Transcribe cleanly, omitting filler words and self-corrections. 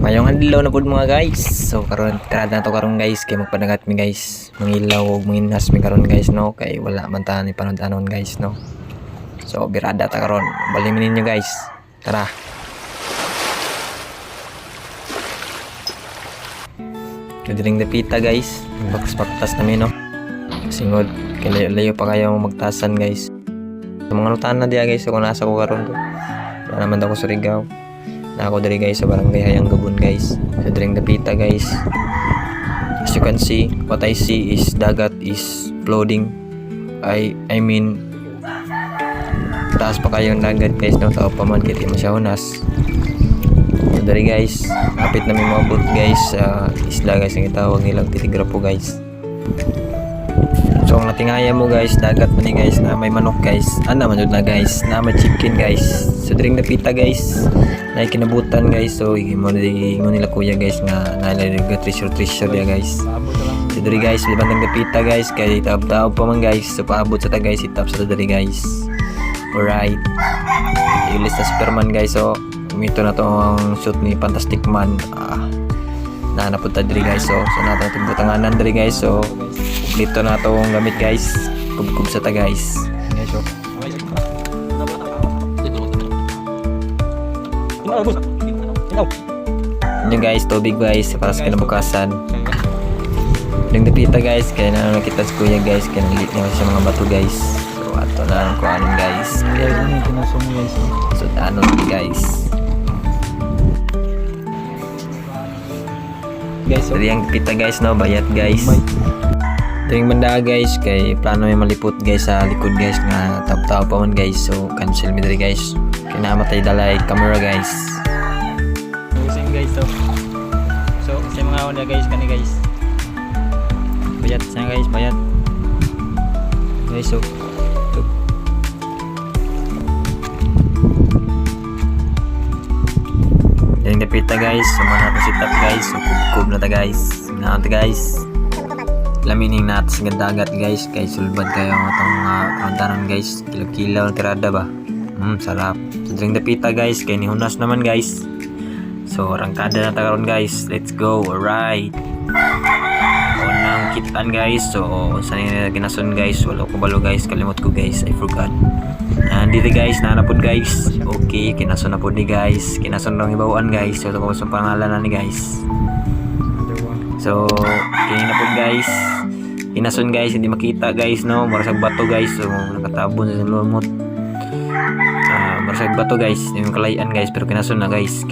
Mayong adlaw na pud mga guys. So karon tirada na to karon guys kay magpadagat mi guys. Mangilaw ug manginas mi karon guys no kay wala man ta ni panon-anon guys no. So birada ta karon. Bali mi ninyo guys. Tara. Kadiring dapita guys. Baktas-baktas namin no. Singod kay layo pa kayo magtasan guys. Sa mga lutan na diya guys kung nasa ko karon to. Wala naman daw ko sa Surigao. Na ako diri guys sa barangay Hayang Gabon guys. Sa diring dapita guys. As you can see, what I see is dagat is flooding. I mean taas pa kayong dagat guys no, tao pa man kiti masyahunas. So diri guys, kapit na may mabot guys sa isla guys ang itawag nilang Titigrapo guys. So ang natingaya mo guys, dagat man ni guys na may manok guys. Ano man na guys, na may chicken guys. So diring dapita guys, na kinabutan guys. So ingon nila kuya guys nga naliliga treasure dia guys. So diri guys, libang dapita guys kay taab-taab pa man guys. So paabot sa ta guys, itap sa diri guys. Alright. Ilis na Superman guys. So ito na to ang suit ni Fantastic Man. Napunta diri guys. So nato timbutanganan diri guys. So dito na itong gamit guys. Kubkub sa ta guys. Yun guys, tubig guys para sa kinabukasan. Yung dapita guys, kaya na nakita sa kuya guys, kaya nalit niya sa mga bato guys. So ato na ang kuanin guys. So anon guys. Guys, so yung dapita guys no, bayat guys. Tuwing banda guys, kay plano may malipot guys sa likod guys nga tap-tap pa man guys. So cancel mi diri guys. Kinamatay dalay camera guys. Using guys to. So sa mga una guys kani guys. Bayat sa guys, bayat. Guys so. Yung dapita guys, sumana natin si tap guys. So kub na ta guys. Na ta guys. Lamining natin sa dagat guys kay sulbad kayo itong kamantanan guys, kilo-kilo ng tirada ba. Sarap. So drink dapita guys kay nihunas naman guys. So rangkada na tagaron guys, let's go. Alright, unang kitaan guys. So saan yung kinasun guys, wala ko balo guys, kalimot ko guys, I forgot. Dito guys, nanapod guys. Okay, kinasun na po ni guys, kinasun lang ibawaan guys. So ito ko sa pangalan na ni guys. So kini na po guys, inason guys, hindi makita guys no, marasag bato guys. So nakatabon sa lumot, marasag bato guys, yung kalayan guys, pero kinason na guys.